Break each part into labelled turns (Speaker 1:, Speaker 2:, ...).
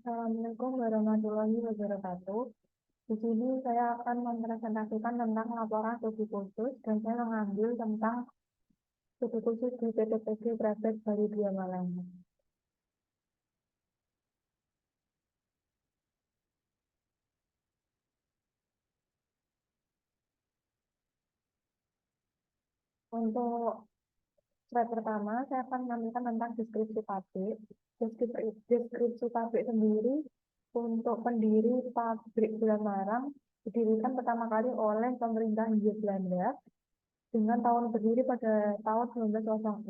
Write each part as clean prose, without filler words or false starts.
Speaker 1: Assalamualaikum warahmatullahi wabarakatuh. Di sini saya akan mempresentasikan tentang laporan studi khusus dan saya mengambil tentang studi khusus di PTPG Private Bali 2 Malang. Untuk slide pertama, saya akan menampilkan tentang deskripsi pabrik. Deskripsi pabrik sendiri untuk pendiri pabrik gula Marang didirikan pertama kali oleh pemerintah Hindia Belanda dengan tahun berdiri pada tahun 1906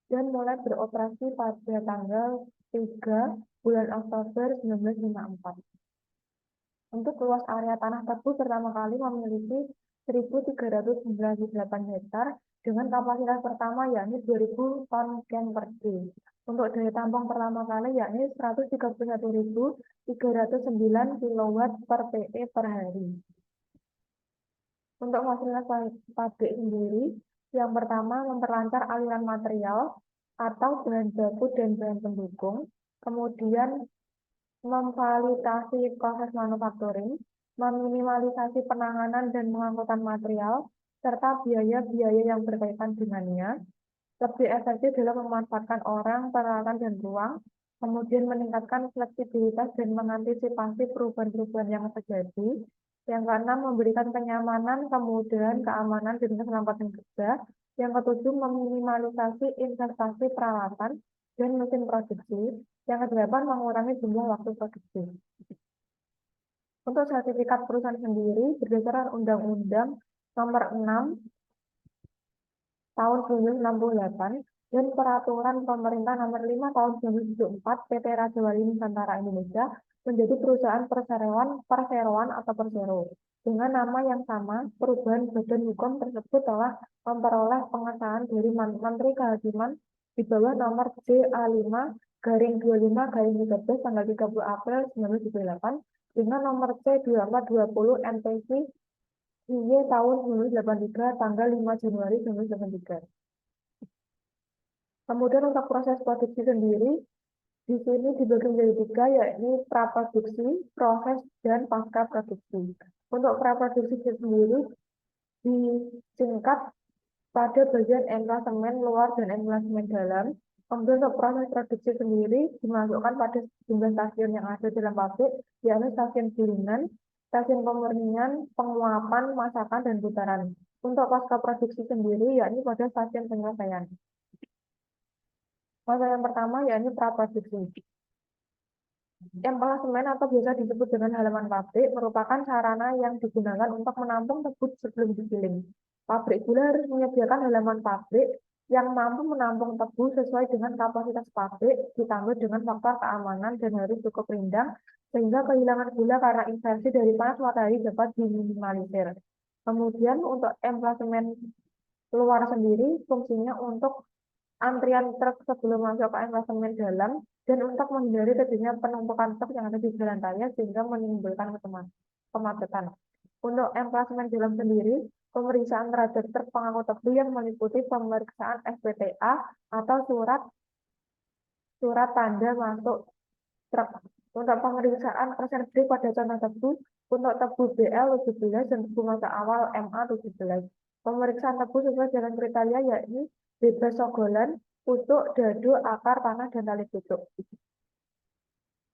Speaker 1: dan mulai beroperasi pada tanggal 3 bulan Oktober 1954. Untuk luas area tanah tebu pertama kali memiliki 1.398 hektar dengan kapasitas pertama yakni 2.000 ton can per day. Untuk daya tampung pertama kali yakni 131.309 kW per PE per hari. Untuk fasilitas pabrik sendiri, yang pertama memperlancar aliran material atau bahan baku dan bahan pendukung, kemudian memfasilitasi proses manufacturing, meminimalisasi penanganan dan pengangkutan material, serta biaya-biaya yang berkaitan dengannya, lebih efektif dalam memanfaatkan orang, peralatan, dan ruang, kemudian meningkatkan fleksibilitas dan mengantisipasi perubahan-perubahan yang terjadi. Yang keenam, memberikan kenyamanan, kemudahan, keamanan, dan keselamatan kerja. Yang ketujuh, meminimalisasi investasi peralatan dan mesin produksi. Yang kedelapan, mengurangi jumlah waktu produksi. Untuk sertifikat perusahaan sendiri, berdasarkan Undang-Undang Nomor 6 tahun 1968 dan Peraturan Pemerintah Nomor 5 tahun 2004 PT Raja Wali Nusantara Indonesia menjadi perusahaan perseroan atau persero. Dengan nama yang sama, perubahan badan hukum tersebut telah memperoleh pengesahan dari Menteri Kehakiman di bawah nomor JA5/25/13 tanggal 30 April 1978 dengan nomor C2420 MPC IY tahun 1983 tanggal 5 Januari 1983. Kemudian untuk proses produksi sendiri, di sini dibagi menjadi tiga, yakni praproduksi, proses, dan pasca produksi. Untuk praproduksi sendiri disingkat pada bagian emplasemen luar dan emplasemen dalam. Kemudian untuk proses produksi sendiri dimasukkan pada sejumlah stasiun yang ada dalam pabrik, yakni stasiun gilingan, stasiun pemurnian, penguapan, masakan, dan putaran. Untuk pasca produksi sendiri, yakni pada stasiun penyelesaian. Masa yang pertama yakni praproduksi. Emplasemen atau biasa disebut dengan halaman pabrik merupakan sarana yang digunakan untuk menampung tebu sebelum digiling. Pabrik gula harus menyediakan halaman pabrik yang mampu menampung tebu sesuai dengan kapasitas pabrik, ditambah dengan faktor keamanan dan harus cukup rindang, sehingga kehilangan gula karena inversi dari panas matahari dapat diminimalisir. Kemudian untuk emplasemen luar sendiri, fungsinya untuk antrian truk sebelum masuk ke emplasemen dalam dan untuk menghindari terjadinya penumpukan truk yang ada di jalan raya sehingga menimbulkan kemacetan. Untuk emplasemen dalam sendiri, pemeriksaan terhadap truk pengangkut tebu yang meliputi pemeriksaan SPTA atau surat tanda masuk truk. Untuk pemeriksaan persen break pada contoh tebu, untuk tebu BL 17 dan tebu masa awal MA 17. Pemeriksaan tebu sesuai dengan kriteria yakni bebas sogolan, pucuk, dadu, akar, tanah, dan tali pucuk.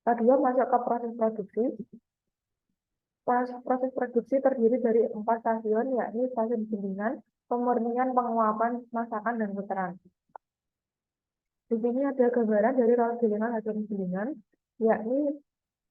Speaker 1: Kedua, masuk ke proses produksi. Proses produksi terdiri dari 4 stasiun, yakni stasiun gilingan, pemurnian, penguapan, masakan, dan putaran. Di sini ada gambaran dari rawat gilingan hasil gilingan, yakni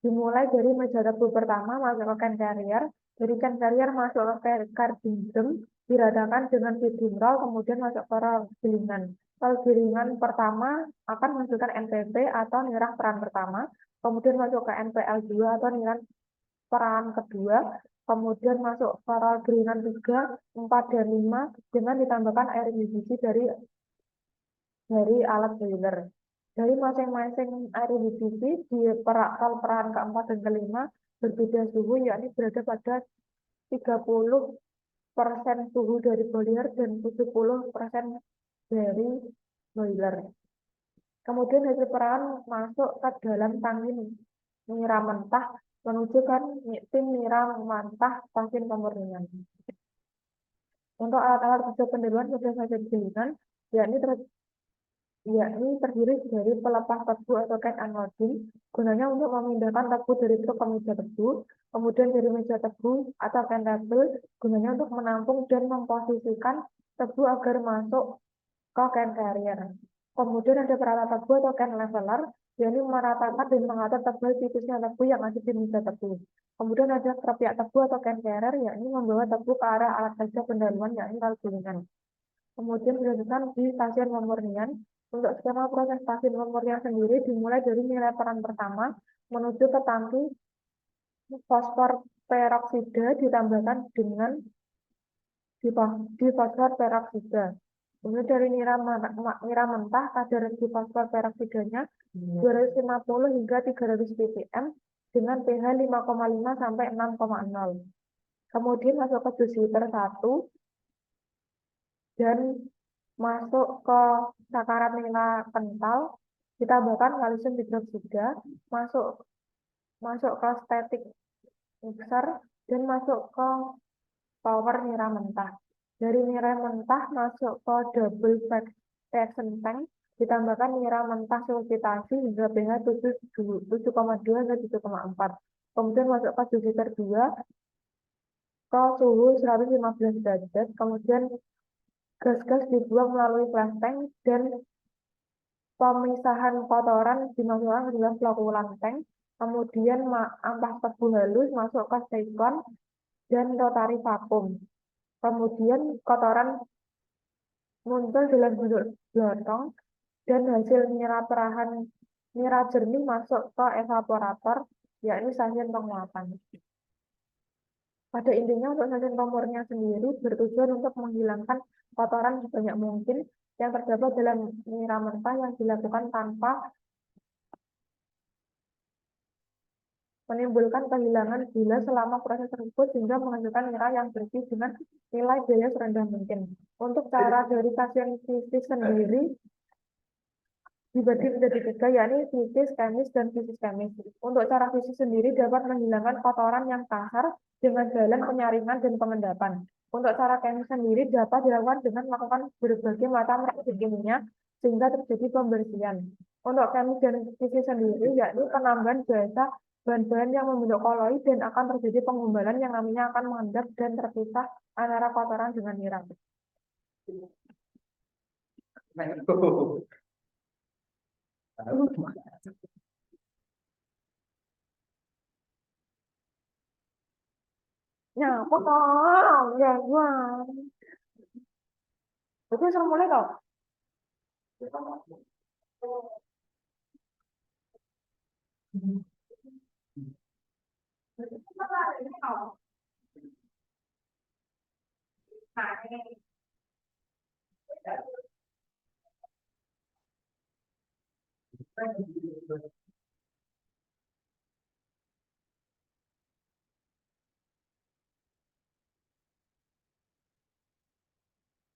Speaker 1: dimulai dari meja tebu pertama masuk ke can carrier, dari can carrier masuk ke cardingdem, diradakan dengan feeding roll, kemudian masuk ke roll gilingan. Roll gilingan pertama akan menghasilkan NPP atau nirang peran pertama, kemudian masuk ke NPL2 atau nirang peran kedua, kemudian masuk ke roll gilingan 3, 4, dan 5 dengan ditambahkan air industri dari alat boiler. Dari masing-masing air industri di peran keempat dan kelima berbeda suhu, yakni berada pada 30% suhu dari boiler dan 70% dari boiler. Kemudian hasil peran masuk ke dalam tangki nira mentah menuju kan tim nira mentah stasiun pemurnian. Untuk alat-alat kerja penduluan pada stasiun gilingan, yakni terdiri dari pelepas tebu atau can unloading, gunanya untuk memindahkan tebu dari truk ke meja tebu, kemudian dari meja tebu atau can table, gunanya untuk menampung dan memposisikan tebu agar masuk ke can carrier. Kemudian ada peralatan tebu atau can leveler, yakni meratakan dan mengatur tebal tipisnya tebu yang ada di meja tebu. Kemudian ada kerpiak tebu atau can carrier, yakni membawa tebu ke arah alat kerja pendahuluan, yakni rel gilingan. Kemudian dilanjutkan di stasiun pemurnian. Untuk skema proses stasiun pemurnian sendiri dimulai dari nilai peran pertama menuju ke tangki fosfor peroksida ditambahkan dengan di fosfor peroksida. Kemudian dari nira mentah kadar di fosfor peroksidanya 250 hingga 300 ppm dengan pH 5,5 sampai 6,0. Kemudian masuk ke dosimeter 1 dan masuk ke sakarat nila kental, ditambahkan kalsium hidroksida, masuk ke static mixer, dan masuk ke power nira mentah. Dari nira mentah masuk ke double fraction tank, ditambahkan nira mentah sulfitasi hingga pH 7,2 hingga 7,4. Kemudian masuk ke dosimeter 2 ke suhu 115 derajat, kemudian gas-gas dibuang melalui flash tank dan pemisahan kotoran dimasukkan ke dalam flokulan tank, kemudian ampas tebu halus masuk ke silikon dan rotary vakum. Kemudian kotoran muncul dalam bentuk blotong dan hasil nira jernih masuk ke evaporator, yakni stasiun penguapan. Pada intinya untuk stasiun pemurnian sendiri bertujuan untuk menghilangkan kotoran sebanyak mungkin yang terdapat dalam nira mentah yang dilakukan tanpa menimbulkan kehilangan gula selama proses tersebut sehingga menghasilkan nira yang bersih dengan nilai biaya serendah mungkin. Untuk cara dari stasiun fisik sendiri dibagi menjadi tiga, yakni fisis, kemis, dan fisis kemis. Untuk cara fisis sendiri dapat menghilangkan kotoran yang kasar dengan jalan penyaringan dan pengendapan. Untuk cara kemis sendiri dapat dilakukan dengan melakukan berbagai macam reaksi kimia sehingga terjadi pembersihan. Untuk kemis dan fisis sendiri yakni penambahan jasa bahan-bahan yang membentuk koloid dan akan terjadi pengumbalan yang namanya akan mengendap dan terpisah antara kotoran dengan nira. Ya, potong, ya, buang. Itu suruh mulai tau.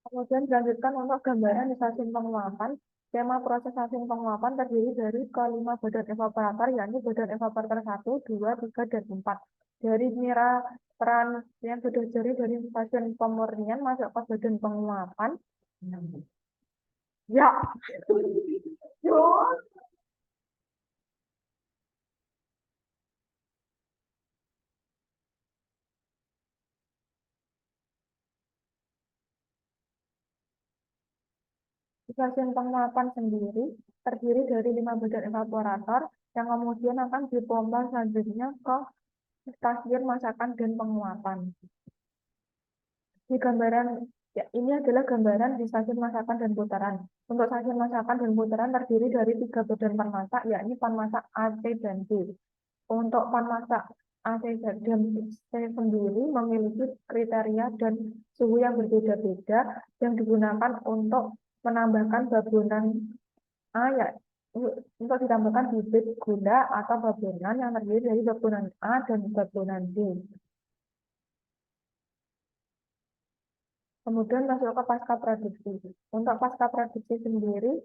Speaker 1: Kemudian dilanjutkan untuk gambaran di stasiun penguapan. Skema proses stasiun penguapan terdiri dari kelima badan evaporator, yakni badan evaporator 1, 2, 3, dan 4. Dari nira peran yang sudah jadi dari stasiun pemurnian masuk ke badan penguapan. Ya. Yo. Stasiun penguapan sendiri terdiri dari 5 badan evaporator yang kemudian akan dipompa selanjutnya ke stasiun masakan dan penguapan. Di gambaran ya, ini adalah gambaran di stasiun masakan dan putaran. Untuk stasiun masakan dan putaran terdiri dari 3 badan panmasak, yakni panmasak A, C, dan D. Untuk panmasak A, C, dan C sendiri memiliki kriteria dan suhu yang berbeda-beda yang digunakan untuk menambahkan babonan A, ya, untuk ditambahkan bibit gula atau babonan yang terdiri dari babonan A dan babonan D. Kemudian masuk ke pasca produksi. Untuk pasca produksi sendiri,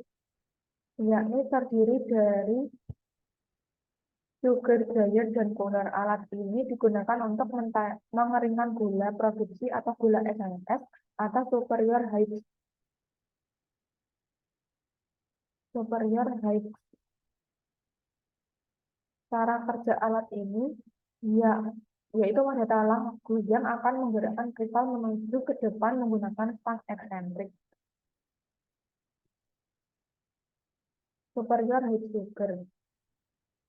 Speaker 1: yakni terdiri dari Sugar dryer dan cooler. Alat ini digunakan untuk mengeringkan gula produksi atau gula SNS atau superior height. Cara kerja alat ini ya yaitu pada talang yang akan menggerakkan kristal menuju ke depan menggunakan stang eksentrik. Superior height sugar.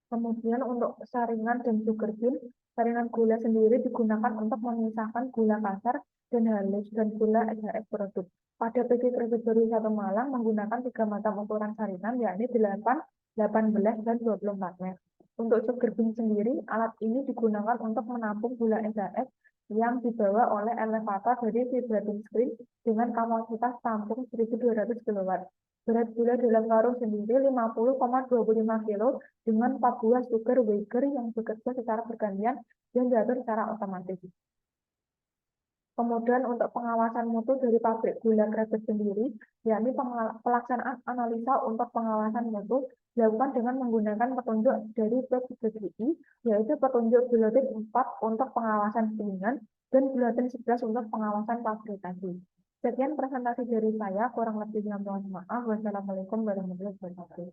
Speaker 1: Kemudian untuk saringan dan sugar bean, saringan gula sendiri digunakan untuk memisahkan gula kasar dan halus dan gula SHF produk. Pada PT Kredit Baru 1 Malang menggunakan 3 macam ukuran saringan, yakni 8, 18, dan 24 meter. Untuk sugar bean sendiri, alat ini digunakan untuk menampung gula SHF yang dibawa oleh elevator dari vibrating screen dengan kapasitas tampung 1.200 kW. Berat gula dalam karung sendiri 50,25 kg dengan 4 buah sugar wafer yang bekerja secara bergantian dan diatur secara otomatis. Kemudian untuk pengawasan mutu dari pabrik gula Krebet sendiri, yakni pelaksanaan analisa untuk pengawasan mutu dilakukan dengan menggunakan petunjuk dari PBGI, yaitu petunjuk buletin 4 untuk pengawasan piringan dan buletin 11 untuk pengawasan fabrikasi. Sekian presentasi dari saya, kurang lebihnya mohon maaf. Wassalamualaikum warahmatullahi wabarakatuh.